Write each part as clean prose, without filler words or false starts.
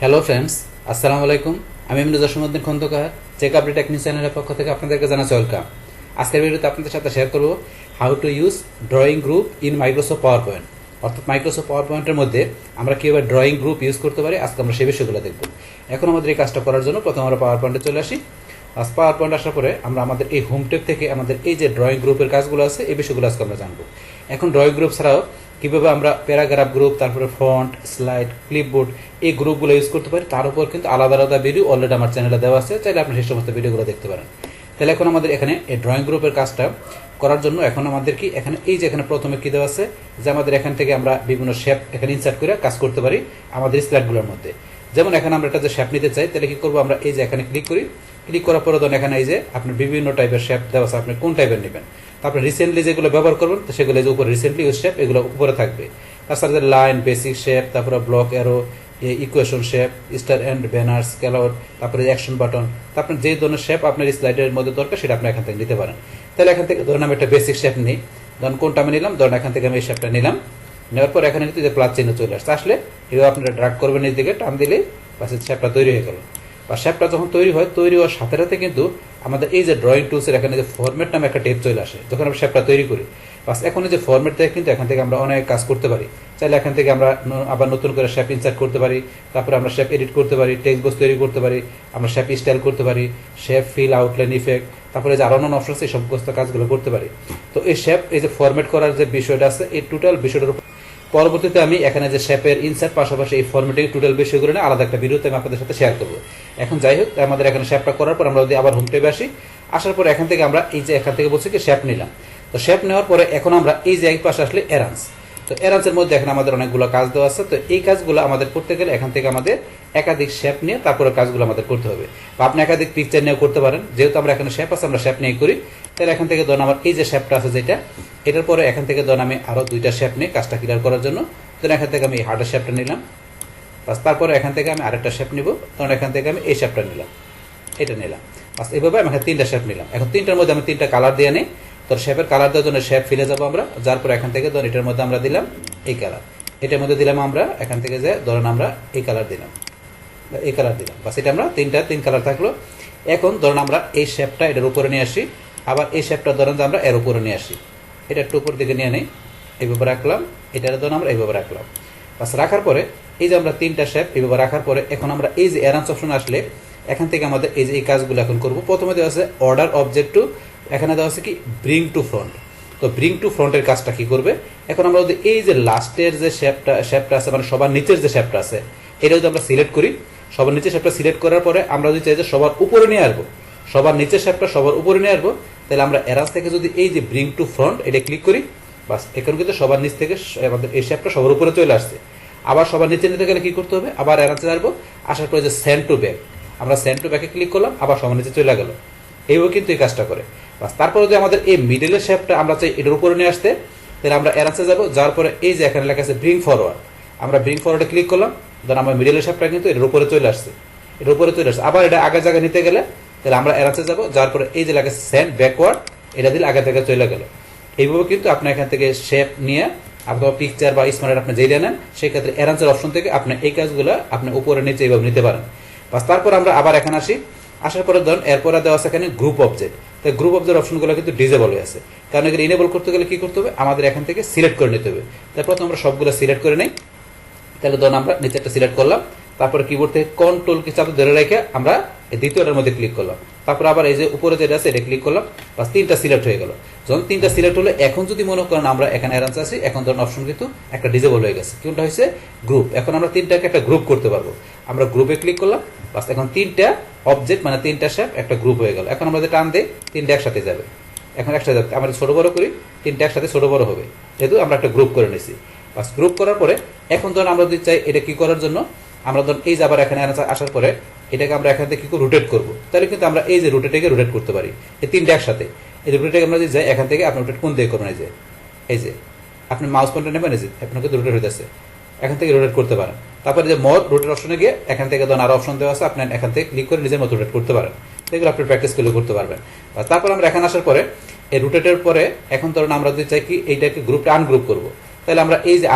Hello friends, আসসালামু আলাইকুম। আমি Jasimuddin Khandakar Check Update Technique চ্যানেলের পক্ষ থেকে আপনাদেরকে জানাচ্ছি ওয়েলকাম। আজকের ভিডিওতে আপনাদের সাথে শেয়ার করব how to use drawing group in Microsoft power point. অর্থাৎ মাইক্রোসফট পাওয়ার পয়েন্টের মধ্যে আমরা কীভাবে ড্রয়িং গ্রুপ ইউজ করতে পারি, আজকে আমরা সেই বিষয়গুলো দেখব। এখন আমাদের এই কাজটা করার জন্য প্রথমে আমরা পাওয়ার পয়েন্টে চলে আসি। পাওয়ার পয়েন্ট আসার পরে আমরা আমাদের এই হোম টেপ থেকে আমাদের এই যে ড্রয়িং গ্রুপের কাজগুলো আছে এই বিষয়গুলো আজকে আমরা জানবো। এখন ড্রয়িং গ্রুপ ছাড়াও কীভাবে আমরা প্যারাগ্রাফ গ্রুপ, তারপরে ফন্ট, স্লাইড, ক্লিপবোর্ড এই গ্রুপগুলো ইউজ করতে পারি, তার উপর কিন্তু আলাদা আলাদা ভিডিও অলরেডি আমার চ্যানেলে দেওয়া আছে, চাইলে আপনি সেই সমস্ত ভিডিওগুলো দেখতে পারেন। তাহলে এখন আমাদের এখানে এই ড্রয়িং গ্রুপের কাজটা করার জন্য এখন আমাদের কি এখানে এই যে এখানে প্রথমে কী দেওয়া আছে যে আমাদের এখান থেকে আমরা বিভিন্ন শেপ এখানে ইনসার্ট করে কাজ করতে পারি আমাদের স্লাইডগুলোর মধ্যে। যেমন এখানে আমরা একটা যে শেপ নিতে চাই, তাহলে কি করবো, আমরা এই যে এখানে ক্লিক করি। ক্লিক করার পরে ধরুন এখানে এই যে আপনার বিভিন্ন টাইপের শেপ দেওয়া আছে, আপনি কোন টাইপের নেবেন। তারপরে রিসেন্টলি যেগুলো ব্যবহার করবেন তো সেগুলো যে উপরে রিসেন্টলি ইউজ শেপ এগুলো উপরে থাকবে। তাছাড়া যে লাইন, বেসিক শেপ, তারপরে block arrow, equation shape, star and banner, callout, তারপরে অ্যাকশন বাটন, তারপরে যে ধরনের শেপ আপনার স্লাইডের মধ্যে দরকার সেটা আপনি এখান থেকে নিতে পারেন। তাহলে এখান থেকে ধরুন আমি একটা বেসিক শেপ নিই, ধরুন কোনটা আমি নিলাম, ধরুন এখান থেকে আমি এই শেপটা নিলাম। নেওয়ার পর এখানে কিন্তু যে প্লাস চিহ্ন চলে আসছে, আসলে এভাবে আপনারা ড্রাগ করবেন নিজ দিকে, টান দিলেই বাস শেপটা তৈরি হয়ে গেল। বা শেপটা যখন তৈরি হয়, তৈরি হওয়ার সাথে সাথে কিন্তু আমাদের এই যে ড্রয়িং টুলসের এখানে যে ফরম্যাট নামে একটা টেপ চলে আসে যখন আমরা শেপটা তৈরি করি। বাস এখন এই যে ফরম্যাট থেকে কিন্তু এখান থেকে আমরা অনেক কাজ করতে পারি। চাইলে এখান থেকে আমরা আবার নতুন করে শেপ ইনসার্ট করতে পারি, তারপরে আমরা শেপ এডিট করতে পারি, টেক্সট বক্স তৈরি করতে পারি, আমরা শেপ স্টাইল করতে পারি, শেপ ফিল, আউটলাইন, ইফেক্ট, তারপরে যে আরো অন্যান্য অপশন আছে এই সমস্ত কাজগুলো করতে পারি। তো এই শেপ এই যে ফরম্যাট করার যে বিষয়টা আছে এই টোটাল বিষয়টার উপর পরবর্তীতে আমি এখানে যে শেপের ইনসার্ট পাশাপাশি এই ফরম্যাটিং টোটাল বিষয়গুলো নিয়ে আলাদা একটা ভিডিওতে আমি আপনাদের সাথে শেয়ার করবো। এখন যাই হোক, আমাদের এখানে শেপটা করার পর আমরা যদি আবার হোম টেবে আসি, আসার পরে এখান থেকে আমরা এই যে এখান থেকে বলছি কি শেপ নিলাম। তো শেপ নেওয়ার পরে এখন আমরা এই যে এক পাশে আসলে অ্যারান্স, তো অ্যারান্সের মধ্যে এখানে আমাদের অনেকগুলো কাজ দেওয়া আছে। তো এই কাজগুলো আমাদের করতে গেলে এখান থেকে আমাদের একাধিক শেপ নিয়ে তারপরে কাজগুলো আমাদের করতে হবে। বা আপনি একাধিক পিকচার নিয়েও করতে পারেন, যেহেতু আমরা এখানে শেপ আছে আমরা শেপ নিয়ে করি। তাহলে এখান থেকে ধরুন আমার এই যে শেপটা আছে যেটা, এটার পরে এখান থেকে ধরুন আমি আরো দুইটা শেপ নিই কাজটা ক্লিয়ার করার জন্য। ধরুন এখান থেকে আমি এই হার্ডের শেপটা নিলাম, বাস তারপরে এখান থেকে আমি আরেকটা শেপ নিব, তখন এখান থেকে আমি এই শেপটা নিলাম, এটা নিলাম, বাস এইভাবে আমি এখানে তিনটা শেপ নিলাম। এখন তিনটার মধ্যে আমি তিনটা কালার দিয়ে নিই। তো শেপের কালার দেওয়ার জন্য শেপ ফিলে যাবো আমরা, যার পরে এখান থেকে ধরুন এটার মধ্যে আমরা দিলাম এই কালার, এটার মধ্যে দিলাম আমরা এখান থেকে যে ধরুন আমরা এই কালার দিলাম, এই কালার দিলাম, বাস এটা আমরা তিন কালার থাকলো। এখন ধরুন আমরা এই শেপটা এটার উপরে নিয়ে আসি, আবার এই শেপটা ধরুন যে আমরা এর উপরে নিয়ে আসি, এটা একটু উপর দিকে নিয়ে নিই, এইভাবে রাখলাম, এটার ধরুন আমরা এইভাবে রাখলাম। বাস রাখার পরে এই যে আমরা তিনটা শেপ এইভাবে রাখার পরে এখন আমরা এই যে অ্যারান্স অপশন আসলে এখান থেকে আমাদের এই যে এই কাজগুলো এখন করবো। প্রথমে দেওয়া আছে অর্ডার অবজেক্ট টু, এখানে দেওয়া আছে কি ব্রিং টু ফ্রন্ট। তো ব্রিং টু ফ্রন্টের কাজটা কি করবে, এখন আমরা যদি এই যে লাস্টের যে শেপটা আছে মানে সবার নিচের যে শেপটা আছে এটা যদি আমরা সিলেক্ট করি, সবার নিচের শেপটা সিলেক্ট করার পরে আমরা যদি চাই যে সবার উপরে নিয়ে আসবো, সবার নিচের শেপটা সবার উপরে নিয়ে আসবো, তাহলে আমরা অ্যারান্স থেকে যদি এই যে ব্রিং টু ফ্রন্ট এটা ক্লিক করি, বাস এখন কিন্তু সবার নিচ থেকে আমাদের এই শেপটা সবার উপরে চলে আসছে। আবার সবার নিচে নিতে গেলে কি করতে হবে, আবার অ্যারান্সে আসবো, আসার পরে যে সেন্ড টু ব্যাক, আমরা সেন্ড টু ব্যাকে ক্লিক করলাম, আবার সবার নিচে চলে গেল। এইভাবে কিন্তু এই কাজটা করে। বাস তারপরে যদি আমাদের এই মিডলের শেপটা আমরা চাই এটার উপরে নিয়ে আসতে, তাহলে আমরা অ্যারান্সে যাবো, যাওয়ার পরে এই যে এখানে লেখা আছে ব্রিং ফরওয়ার্ড, আমরা ব্রিং ফরওয়ার্ডে ক্লিক করলাম, ধর আমার মিডলের শেপটা কিন্তু এটার উপরে চলে আসছে, এটার উপরে চলে আসছে। আবার এটা আগের জায়গায় নিতে গেলে তাহলে আমরা অ্যারান্সে যাবো, যাওয়ার পরে এই যে লেখা আছে সেন্ড ব্যাকওয়ার্ড, এটা দিলে আগের জায়গায় চলে গেল। এইভাবে কিন্তু আপনি এখান থেকে শেপ নিয়ে আপনার পিকচার বা স্মার্ট আপনি যেটা নেন সেই ক্ষেত্রে অ্যারান্সের অপশন থেকে আপনি এই কাজগুলো আপনি উপরে নিচে এইভাবে নিতে পারেন। বাস তারপর আমরা আবার এখানে আসি, আসার পরে ধরুন এরপরে দেওয়া আছে এখানে গ্রুপ অবজেক্ট। তাই গ্রুপ অবজেক্ট অপশনগুলো কিন্তু ডিজেবল হয়ে আছে, কারণ এগুলো ইনেবল করতে গেলে কি করতে হবে, আমাদের এখান থেকে সিলেক্ট করে নিতে হবে। তারপর তো আমরা সবগুলো সিলেক্ট করে নিই, তাহলে ধরুন আমরা নিচে একটা সিলেক্ট করলাম, তারপরে কিবোর্ড থেকে কন্ট্রোল কি চাপ ধরে রেখে আমরা এই দ্বিতীয়টার মধ্যে ক্লিক করলাম, তারপর আবার এই যে উপরে যেটা আছে এটা ক্লিক করলাম, বাস তিনটা সিলেক্ট হয়ে গেল। যখন তিনটা সিলেক্ট হলো এখন যদি মনে করেন আমরা এখানে অ্যারান্স আছি, এখন ধরুন অপশন কিন্তু একটা ডিজেবল হয়ে গেছে, কোনটা হয়েছে গ্রুপ। এখন আমরা তিনটাকে একটা গ্রুপ করতে পারবো, আমরা গ্রুপে ক্লিক করলাম, বাস এখন তিনটা অবজেক্ট মানে তিনটা শেপ একটা গ্রুপ হয়ে গেল। এখন আমরা যে টান দিই তিনটা একসাথে যাবে, এখন একসাথে যাবে, আমরা ছোট বড় করি তিনটা একসাথে ছোট বড় হবে, যেহেতু আমরা একটা গ্রুপ করে নিছি। বাস গ্রুপ করার পরে এখন ধরুন আমরা যদি চাই এটা কি করার জন্য, আমরা ধরুন এই যে আবার এখানে আসার পরে এটাকে আমরা এখান থেকে কি করব, রোটেট করবো, তাহলে কিন্তু আমরা এই যে রোটেটকে রোটেট করতে পারি এই তিনটা একসাথে। এই রোটেটকে আমরা যদি যাই এখান থেকে আপনি রোটেট কোন দিকে করবেন, এই যে আপনি মাউস পয়েন্টার নেবেন, এই যে আপনার কিন্তু রোটেট হইতেছে, এখান থেকে রোটেট করতে পারেন। তারপরে যে মোর রোটেট অপশনে গিয়ে এখান থেকে ধরুন আরো অপশন দেওয়া আছে, আপনি এখান থেকে ক্লিক করে নিজের মতো রোটেট করতে পারেন, এগুলো আপনি প্র্যাকটিস করতে পারবেন। তারপর আমরা এখানে আসার পরে এই রোটেটের পরে এখন ধরুন আমরা যদি চাই কি এইটাকে গ্রুপটা আনগ্রুপ করবো, তাহলে আমরা এই যে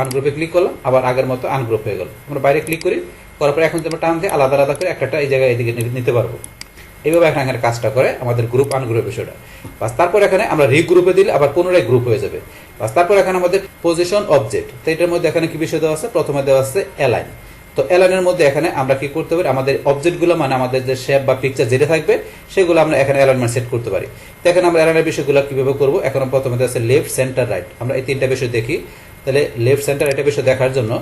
আনগ্রুপে ক্লিক করলাম, আবার আগের মতো আনগ্রুপ হয়ে গেল। আমরা বাইরে ক্লিক করি, করার পর এখন আমরা টান দিয়ে আলাদা আলাদা করে একটা এই জায়গায় এদিকে নিতে পারবো। এইভাবে এখানে কাজটা করে আমাদের গ্রুপ আনগ্রুপের বিষয়টা। বাস তারপর এখানে আমরা রিগ্রুপে দিলে আবার পুনরায় গ্রুপ হয়ে যাবে। বাস তারপর এখানে আমাদের পজিশন অবজেক্ট, তো এটার মধ্যে এখানে কি বিষয় দেওয়া আছে, প্রথমে দেওয়া আছে অ্যালাইন। তো অ্যালাইনের মধ্যে এখানে আমরা কি করতে পারি, আমাদের অবজেক্টগুলো মানে আমাদের যে শেপ বা পিকচার যেটা থাকবে সেগুলো আমরা এখানে অ্যালাইনমেন্ট সেট করতে পারি। তো এখানে আমরা অ্যালাইনের বিষয়গুলো কিভাবে করবো, এখন প্রথমে দেওয়া আছে লেফট সেন্টার রাইট। আমরা এই তিনটা বিষয় দেখি। তাহলে লেফট সেন্টার রাইটের বিষয় দেখার জন্য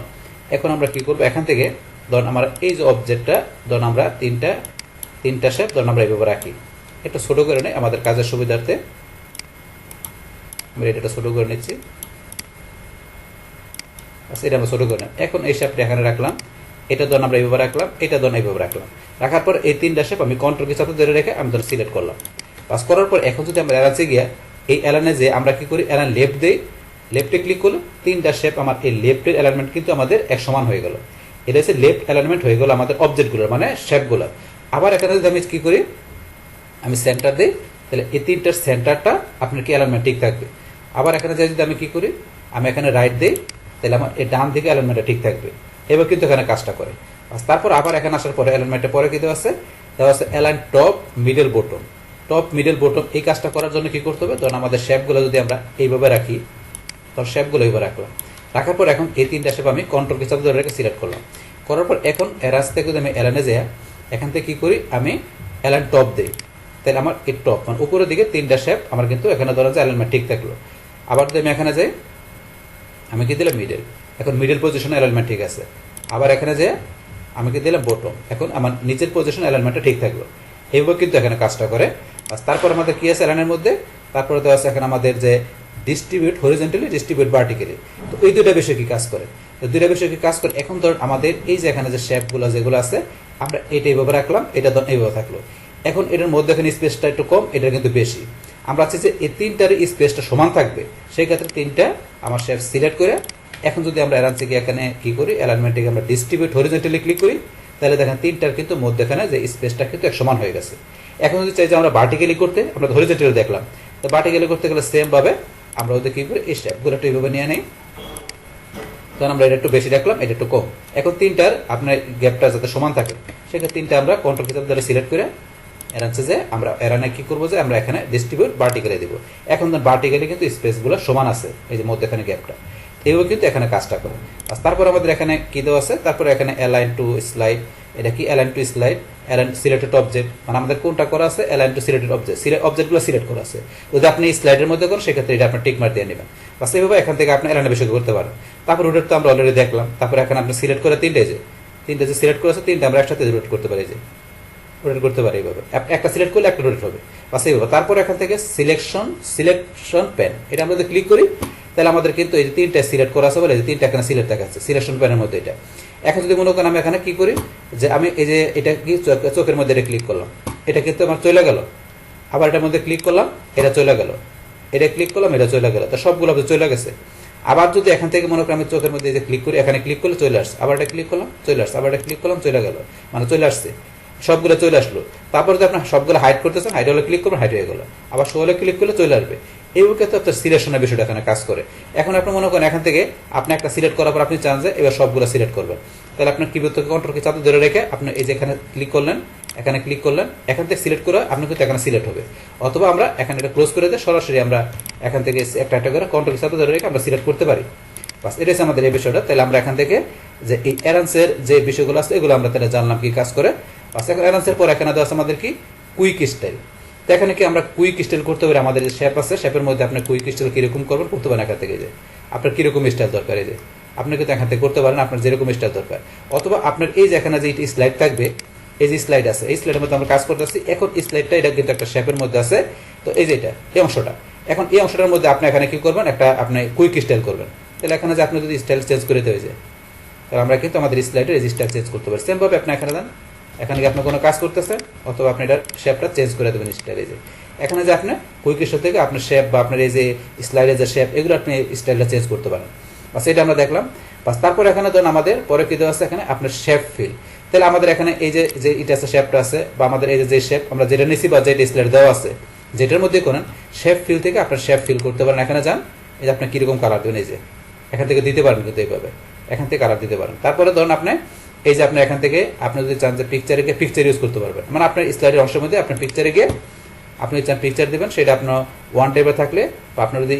এখন আমরা কি করবো, এখান থেকে ধরুন আমার এই যে অবজেক্টটা ধরুন আমরা তিনটা শেপ ধরুন আমরা এইভাবে রাখি। একটু ছোট করে নেই আমাদের কাজের সুবিধার্থে, আমরা এটা ছোট করে নিচ্ছি। আচ্ছা, এটা আমরা ছোট করে নিই। এখন এই শেপটা এখানে রাখলাম, এটা ধরুন আমরা এইভাবে রাখলাম, এটা ধরুন এইভাবে রাখলাম। রাখার পর এই তিনটা শেপ আমি কন্ট্রোল কি সাথে ধরে রেখে আমি ধরুন সিলেক্ট করলাম। পাস করার পর এখন যদি আমরা অ্যালাইনে গিয়ে এই অ্যালাইনে যে আমরা কি করি, অ্যালাইন লেফট দিই, লেফটে ক্লিক করলে তিনটা শেপ আমার এই লেফটের অ্যালাইনমেন্ট কিন্তু আমাদের এক সমান হয়ে গেল। এটা হচ্ছে লেফট অ্যালাইনমেন্ট হয়ে গেল আমাদের অবজেক্টগুলোর মানে শেপগুলো। আবার এখানে যদি আমি কি করি, আমি সেন্টার দিই, তাহলে এই তিনটার সেন্টারটা আপনার কি অ্যালাইনমেন্ট ঠিক থাকবে। আবার এখানে যাই যদি আমি কি করি, আমি এখানে রাইট দিই, তাহলে আমার এই ডান দিকে অ্যালাইনমেন্টটা ঠিক থাকবে। এবার কিন্তু এখানে কাজটা করে। তারপর আবার এখানে আসার পরে অ্যালাইনমেন্টের পরে কি দেওয়া আছে align top middle bottom. Top middle bottom এই কাজটা করার জন্য কি করতে হবে, ধরুন আমাদের শেপগুলো যদি আমরা এইভাবে রাখি, তখন শেপগুলো এইভাবে রাখলাম। রাখার পর এখন এই তিনটা শেপ আমি কন্ট্রোল কি চাপ ধরে রেখে সিলেক্ট করলাম। করার পর এখন এরাজ থেকে যদি আমি অ্যালাইনে যাই, এখান থেকে কি করি, আমি অ্যালাইন টপ দিই, তাহলে আমার এই টপ মানে উপরের দিকে তিনটা শেপ আমার কিন্তু এখানে ধরা যায় অ্যালাইনমেন্ট ঠিক থাকলো। আবার যদি আমি এখানে যাই, আমি কি দিলাম মিডল, এখন মিডল পজিশনে অ্যালাইনমেন্ট ঠিক আছে। আবার এখানে যাই আমি কি দিলাম বটম, এখন আমার নিচের পজিশন অ্যালাইনমেন্টটা ঠিক থাকলো। এইভাবে কিন্তু এখানে কাজটা করে। তারপর আমাদের কি আছে অ্যালাইনের মধ্যে, তারপরে দেওয়া আছে এখানে আমাদের যে ডিস্ট্রিবিউট হরিজন্টালি, ডিস্ট্রিবিউট ভার্টিক্যালি। তো এই দুইটা বিষয় কি কাজ করে, দুইটা বিষয় কি কাজ করে। এখন ধর আমাদের এই যে এখানে যে শেপগুলো যেগুলো আছে আমরা এটা এইভাবে রাখলাম, এটা ধর এইভাবে থাকলো। এখন এটার মধ্যে এখানে স্পেসটা একটু কম, এটা কিন্তু বেশি। আমরা চাচ্ছি যে এই তিনটার স্পেসটা সমান থাকবে, সেই ক্ষেত্রে তিনটা আমার শেপ সিলেক্ট করে এখন যদি আমরা অ্যালাইন থেকে এখানে কি করি, অ্যালাইনমেন্টে আমরা ডিস্ট্রিবিউট হরিজন্টালি ক্লিক করি, তাহলে দেখেন তিনটার কিন্তু মধ্যখানে যে স্পেসটা কিন্তু এক সমান হয়ে গেছে। এখন যদি চাই যে আমরা ভার্টিক্যালি করতে, আমরা হরিজন্টালি দেখলাম, তো ভার্টিক্যালি করতে গেলে সেম ভাবে আমরা ওদের কি করি, এই স্টেপগুলো একটু এইভাবে নিয়ে নেই, তখন আমরা এটা একটু বেশি রাখলাম, এটা একটু কম। এখন তিনটার আপনার গ্যাপটা যাতে সমান থাকে সেক্ষেত্রে তিনটা আমরা কন্ট্রোল কি দ্বারা সিলেক্ট করে এরানছে যে আমরা এরানে কি করবো, যে আমরা এখানে ডিস্ট্রিবিউট ভার্টিক্যালি দিব। এখন ভার্টিক্যালি কিন্তু স্পেসগুলো সমান আছে, এই যে মধ্যখানে গ্যাপটা, এইভাবে কিন্তু এখানে কাজটা করে। তারপর আমাদের এখানে কি দেওয়া আছে, তারপরে এখানে অ্যালাইন টু স্লাইড, এটা কি align to slide, align selected object, মানে আমাদের কোনটা করা আছে, অ্যালাইন টু সিলেক্টেড অবজেক্ট, অবজেক্টগুলো সিলেক্ট করা আছে। যদি আপনি স্লাইডের মধ্যে করেন সেক্ষেত্রে এটা আপনার টিক মার দিয়ে নেবেন। বাস এইভাবে এখান থেকে আপনি অ্যালাইনের বিষয় করতে পারেন। তারপর রোটেট তো আমরা অলরেডি দেখলাম। তারপর এখানে আপনি সিলেক্ট করে তিনটে যে সিলেক্ট করেছে, তিনটে আমরা একসাথে রোটেট করতে পারি, যে রোটেট করতে পারি এইভাবে। একটা সিলেক্ট করলে একটা রোটেট হবে, বাস এইভাবে। তারপর এখান থেকে সিলেকশন পেন, এটা আমরা যদি ক্লিক করি তাহলে আমাদের কিন্তু এই যে তিনটা সিলেক্ট করা আছে বলে যে তিনটা এখানে সিলেক্ট দেখাচ্ছে সিলেকশন প্যানের মধ্যে। এটা এখন যদি মনে করেন আমি এখানে কি করি, যে আমি এই যে এটা কি চোখের মধ্যে এটা ক্লিক করলাম, এটা কিন্তু আমার চলে গেল। আবার এটার মধ্যে ক্লিক করলাম, এটা চলে গেল। এটা ক্লিক করলাম, এটা চলে গেল। তো সবগুলো চলে গেছে। আবার যদি এখান থেকে মনে করেন আমি চোখের মধ্যে যে ক্লিক করি, এখানে ক্লিক করলে চলে আসছে, আবার এটা ক্লিক করলাম চলে আসছে, আবার এটা ক্লিক করলাম চলে গেল, মানে চলে আসছে, সবগুলো চলে আসলো। তারপর যদি আপনার সবগুলো হাইড করতেছেন, হাইড হলে ক্লিক করবেন, হাইড হয়ে গেল। আবার শো হলে ক্লিক করলে চলে আসবে। এইভাবে কিন্তু আপনার সিলেকশনের বিষয়টা এখানে কাজ করে। এখন আপনি মনে করেন এখান থেকে আপনি একটা সিলেক্ট করার পর আপনি চান যে এবার সবগুলো সিলেক্ট করবেন, তাহলে আপনার কিবোর্ড থেকে কন্ট্রোল কি চাপে ধরে রেখে আপনি এই যে এখানে ক্লিক করলেন, এখানে ক্লিক করলেন, এখান থেকে সিলেক্ট করে আপনি কিন্তু এখানে সিলেক্ট হবে। অথবা আমরা এখানে এটা ক্লোজ করে দিয়ে সরাসরি আমরা এখান থেকে একটা একটা করে কন্ট্রোল চাপে ধরে রেখে আমরা সিলেক্ট করতে পারি। বাস এটাই আমাদের এই বিষয়টা। তাহলে আমরা এখান থেকে যে এই অ্যারান্সের যে বিষয়গুলো আছে এগুলো আমরা তাহলে জানলাম কি কাজ করে। বাস এখন অ্যারান্সের পর এখানে দেওয়া আছে আমাদের কি কুইক স্টাইল। তো এখানে কি আমরা কুইক স্টাইল করতে পারি, আমাদের যে শেপ আছে শেপের মধ্যে আপনি কুইক স্টাইল কিরকম করবেন করতে পারেন। এখান থেকে যে আপনার কিরকম স্টাইল দরকার, এই যে আপনি কিন্তু এখান থেকে করতে পারেন আপনার যেরকম স্টাইল দরকার। অথবা আপনার এই যে এখানে যে স্লাইড থাকবে, এই যে স্লাইড আছে, এই স্লাইডের মধ্যে আমরা কাজ করতেছি। এখন স্লাইডটা এটা কিন্তু একটা শেপের মধ্যে আছে। তো এই যে এটা এই অংশটা, এখন এই অংশটার মধ্যে আপনি এখানে কি করবেন, একটা আপনি কুইক স্টাইল করবেন। তাহলে এখানে যে আপনি যদি স্টাইল চেঞ্জ করে দিতে হয়েছে, তাহলে আমরা কিন্তু আমাদের স্লাইডের এই স্টাইল চেঞ্জ করতে পারি। সেমভাবে আপনি এখানে দেন, এখানে কি আপনি কোনো কাজ করতেছেন, অথবা আপনি এটার শেপটা চেঞ্জ করে দেবেন স্টাইল। এই যে এখানে যে আপনি কুইক স্টাইল থেকে আপনার শেপ বা আপনার এই যে স্লাইডের যে শেপ এগুলো আপনি স্টাইলটা চেঞ্জ করতে পারেন। বাস এটা আমরা দেখলাম। বাস তারপর এখানে ধরুন আমাদের পরে কি দেওয়া আছে, এখানে আপনার শেপ ফিল। তাহলে আমাদের এখানে এই যে যে এটা আছে শেপটা আছে, বা আমাদের এই যে শেপ আমরা যেটা নিছি বা যেটা স্লাইড দেওয়া আছে যেটার মধ্যে করেন শেপ ফিল থেকে আপনার শেপ ফিল করতে পারেন। এখানে যান, এই যে আপনি কিরকম কালার দেবেন, এই যে এখান থেকে দিতে পারেন কিন্তু এইভাবে এখান থেকে কালার দিতে পারেন। তারপরে ধরুন আপনি এই যে আপনি এখান থেকে আপনি যদি চান যে পিকচারে গিয়ে পিকচার ইউজ করতে পারবেন, মানে আপনার স্লাইডের অংশের মধ্যে আপনার পিকচারে গিয়ে আপনি চান পিকচার দেবেন, সেটা আপনার ওয়ান টাইপে থাকলে বা আপনার যদি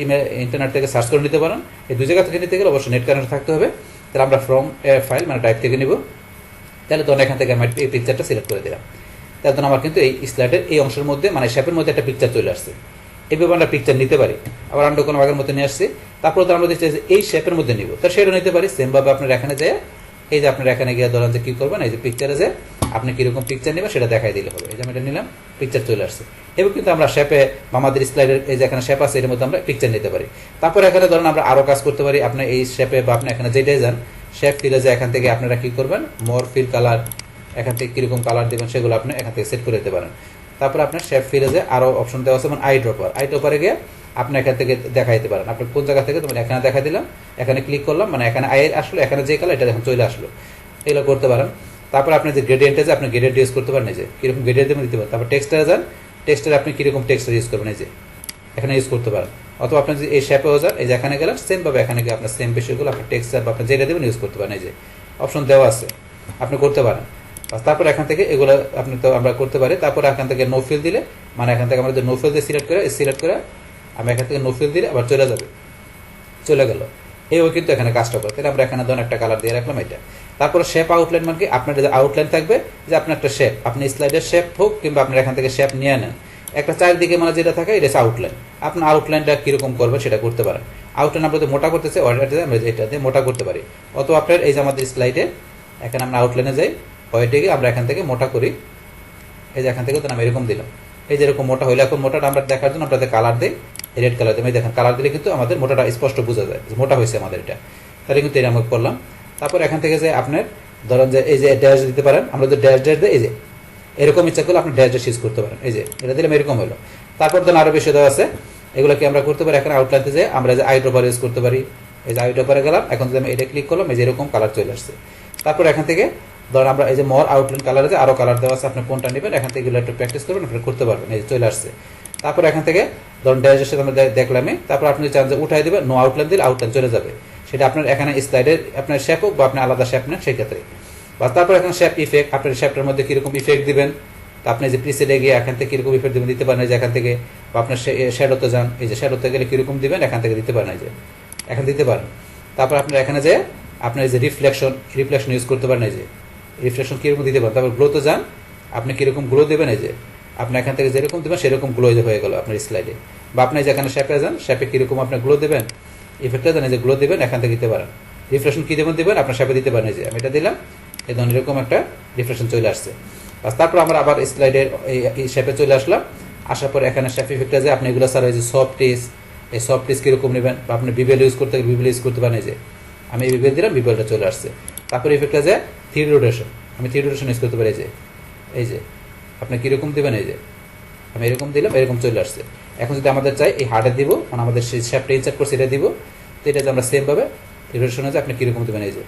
ইন্টারনেট থেকে সার্চ করে নিতে পারেন। এই দুই জায়গা থেকে নিতে গেলে অবশ্যই নেট কানেক্ট থাকতে হবে। তাহলে আমরা ফ্রম এ ফাইল মানে টাইপ থেকে নিব। তাহলে তখন এখান থেকে আমি এই পিকচারটা সিলেক্ট করে দিলাম। তাহলে তখন আমার কিন্তু এই স্লাইডের এই অংশের মধ্যে মানে শেপের মধ্যে একটা পিকচার চলে আসছে। এইভাবে আমরা পিকচার নিতে পারি। আবার আমরা কোনো আগের মধ্যে নিয়ে আসছি, তারপর তো আমরা দেখছি এই শেপের মধ্যে নিব, তো সেটা নিতে পারি। সেমভাবে আপনার এখানে যায়, এই যে আপনার এখানে গিয়ে ধরেন যে কি করবেন, এই যে পিকচারে যে আপনি কিরকম পিকচার নেবেন সেটা দেখাই দিলে হবে। এই যে আমি এটা নিলাম, পিকচার চলে আসছে। এবার কিন্তু আমরা শেপে আমাদের স্লাইডের এই যে এখানে শেপ আছে এর মধ্যে আমরা পিকচার নিতে পারি। তারপর এখানে ধরেন আমরা আরো কাজ করতে পারি। আপনি এই শেপে বা আপনি এখানে যেটাই যান শেপ ফিলে যে এখান থেকে আপনারা কি করবেন, মোর ফিল কালার, এখান থেকে কিরকম কালার দেবেন সেগুলো আপনি এখান থেকে সেট করে দিতে পারেন। তারপর আপনার শেপ ফিলে যে আরো অপশন দেওয়া আছে, মানে আই ড্রপারে গিয়ে আপনি এখান থেকে দেখা দিতে পারেন। আপনি কোন জায়গা থেকে তোমার এখানে দেখা দিলাম, এখানে ক্লিক করলাম, মানে এখানে আই আসলো, এখানে যে কালার এটা এখন চলে আসলো, এগুলো করতে পারেন। তারপর আপনি যে গ্রেডিয়েন্টে যে আপনি গ্রেডিয়েন্ট ইউজ করতে পারেন, এই যে কিরকম গ্রেডিয়েন্ট দেবেন দিতে পারেন। তারপর টেক্সটারে যান, টেক্সটারে আপনি কিরকম টেক্সটার ইউজ করবেন, এই যে এখানে ইউজ করতে পারেন। অথবা আপনি যদি এই শেপেও যান, এই যে এখানে গেলেন, সেমভাবে এখানে গিয়ে আপনার সেম বিষয়গুলো আপনার টেক্সটার বা আপনি যেটা দেবেন ইউজ করতে পারেন। এই যে অপশন দেওয়া আছে, আপনি করতে পারেন। তারপর এখান থেকে এগুলো আপনি তো আমরা করতে পারি। তারপর এখান থেকে নো ফিল দিলে, মানে এখান থেকে আমরা নো ফিল দিয়ে সিলেক্ট করে আমি এখান থেকে নো ফিল দিলে আবার চলে যাবে, চলে গেল। এইও কিন্তু এখানে কাজটা করে। তাহলে আমরা এখানে ধরুন একটা কালার দিয়ে রাখলাম এটা। তারপরে শেপ আউটলাইন, মানে কি আপনার যে আউটলাইন থাকবে, যে আপনার একটা শেপ, আপনি স্লাইডের শেপ হোক কিংবা আপনার এখান থেকে শেপ নিয়ে নেন, একটা চারদিকে মানে যেটা থাকে এটা হচ্ছে আউটলাইন। আপনার আউটলাইনটা কিরকম করবে সেটা করতে পারেন। আউটলাইন আমরা মোটা করতেছে অর্ডারটা আমরা এটা দিয়ে মোটা করতে পারি। অথবা আপনার এই যে আমাদের স্লাইডে এখানে আমরা আউটলাইনে যাই, ওইটা গিয়ে আমরা এখান থেকে মোটা করি। এই যে এখান থেকে তো আমি এরকম দিলাম, এই যে এরকম মোটা হইলে এখন মোটাটা আমরা দেখার জন্য আপনাদের কালার দিই, রেড কালার দিয়ে দেখেন, কালার দিলে কিন্তু আমাদের মোটাটা স্পষ্ট বোঝা যায় যে মোটা হয়েছে আমাদের এটা। তাহলে কিন্তু এটা আমরা করলাম। তারপর এখান থেকে যে আপনার ধরেন যে এই যে ড্যাশ দিতে পারেন, আমরা যদি ড্যাশ দিই, এই যে এরকম ইচ্ছা করলে আপনি ড্যাশ ইউজ করতে পারেন। এই যে এটা দিলাম, এরকম হলো। তারপর ধরেন আরো বেশি দেওয়া আছে, এগুলো কি আমরা করতে পারি। এখানে আউটলাইনতে যে আমরা যে আই ড্রপার ইউজ করতে পারি, এই যে আই ড্রপারে গেলাম, এখন যদি আমি এটা ক্লিক করলাম, এই যে এরকম কালার চলে আসছে। তারপর এখান থেকে ধরেন আমরা এই যে মোর আউটলাইন কালারে যে আরো কালার দেওয়া আছে, আপনি কোনটা নেবেন এখান থেকে এগুলো একটু প্র্যাকটিস করবেন, আপনি করতে পারবেন। এই যে চলে আসছে। তারপর এখান থেকে ধরুন ড্যাশের সাথে আমরা দেখলামই। তারপর আপনি চান যে উঠাই দেবেন, নো আউটলাইন দিলে আউটলাইন চলে যাবে। সেটা আপনার এখানে স্লাইডের আপনার শেপ হোক বা আপনি আলাদা শেপ নেন সেই ক্ষেত্রে। বা তারপর এখানে শেপ ইফেক্ট, আপনার শেপটার মধ্যে কিরকম ইফেক্ট দিবেন, তো আপনি যে প্রিসেটে গিয়ে এখান থেকে কিরকম ইফেক্ট দিবেন দিতে পারেন। যে এখান থেকে বা আপনার শ্যাডোতে যান, এই যে শ্যাডোতে গেলে কিরকম দিবেন এখান থেকে দিতে পারেন, এই যে এখানে দিতে পারেন। তারপর আপনার এখানে যে আপনার এই যে রিফ্লেকশন ইউজ করতে পারেন, এই যে রিফ্লেকশন কিরকম দিতে পারেন। তারপর গ্লোতে যান, আপনি কিরকম গ্লো দেবেন, এই যে আপনি এখান থেকে যেরকম দেবেন সেরকম গ্লো হয়ে গেল আপনার স্লাইডে। বা আপনি যেখানে শেপে যান, শেপে কিরকম আপনার গ্লো দেবেন, ইফেক্টটা জানেন যে গ্লো দেবেন এখান থেকে দিতে পারেন। রিফ্লেকশন কি দেবেন আপনার শেপে দিতে পারেন। এই যে আমি এটা দিলাম, এই ধরনের এরকম একটা রিফ্লেকশন চলে আসছে। তারপর আমরা আবার স্লাইডের এই শেপে চলে আসলাম। আসার পর এখানে শেপ ইফেক্টটা যে আপনি এগুলো স্যার এই যে সফট টিস, এই সফট টিস কিরকম নেবেন, বা আপনি বিবেল ইউজ করতে বিবেল ইউজ করতে পারেন। এই যে আমি এই বিবেল দিলাম, বিবেলটা চলে আসছে। তারপর ইফেক্টটা যে থ্রি রোটেশন, আমি থ্রি রোটেশন ইউজ করতে পারি। এই যে আপনি কিরকম দিবেন, এই যে আমি এরকম দিলাম, এরকম চলে আসছে। এখন যদি আমাদের চাই এই হার্ডে দিব, মানে আমাদের সেই শেপটা ইনসার্ট করছে এটা দিব, তো এটা যে আমরা সেমভাবে রোটেশন আছে আপনি কিরকম দেবেন, এই যে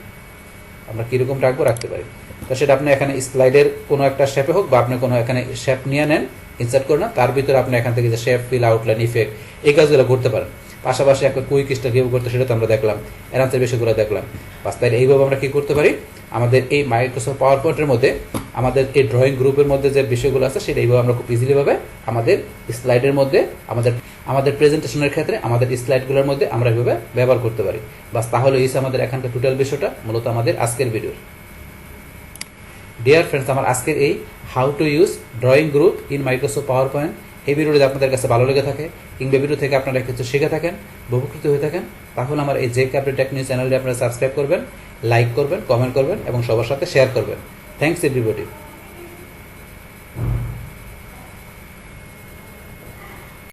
আমরা কিরকম রাখতে পারি। তো সেটা আপনি এখানে স্লাইডের কোনো একটা শেপে হোক বা আপনি কোনো এখানে শেপ নিয়ে নেন, ইনসার্ট করে না, তার ভিতরে আপনি এখান থেকে যে শেপ ফিল আউটলাইন ইফেক্ট এই কাজগুলো করতে পারেন। পাশাপাশি একটা কুইক স্টার কিভাবে করতে সেটা তো আমরা দেখলাম, এরান্সের বিষয়গুলো দেখলাম। বাস তাই এইভাবে আমরা কি করতে পারি, আমাদের এই মাইক্রোসফট পাওয়ার পয়েন্টের মধ্যে আমাদের এই ড্রয়িং গ্রুপের মধ্যে যে বিষয়গুলো আছে সেটা এইভাবে আমরা খুব ইজিলি ভাবে আমাদের স্লাইডের মধ্যে আমাদের প্রেজেন্টেশনের ক্ষেত্রে আমাদের স্লাইডগুলোর মধ্যে আমরা এইভাবে ব্যবহার করতে পারি। বাস তাহলে এই আমাদের এখানকার টোটাল বিষয়টা মূলত আমাদের আজকের ভিডিওর। ডিয়ার ফ্রেন্ডস, আমার আজকের এই how to use drawing group in Microsoft power point এই ভিডিওটি আপনাদের কাছে ভালো লেগে থাকে কিংবা ভিডিও থেকে আপনারা কিছু শিখে থাকেন, উপকৃত হয়ে থাকেন, তাহলে আমার এই যে ক্যাপ্রি টেক নিউজ চ্যানেলটি আপনারা সাবস্ক্রাইব করবেন, লাইক করবেন, কমেন্ট করবেন এবং সবার সাথে শেয়ার করবেন। Thanks everybody.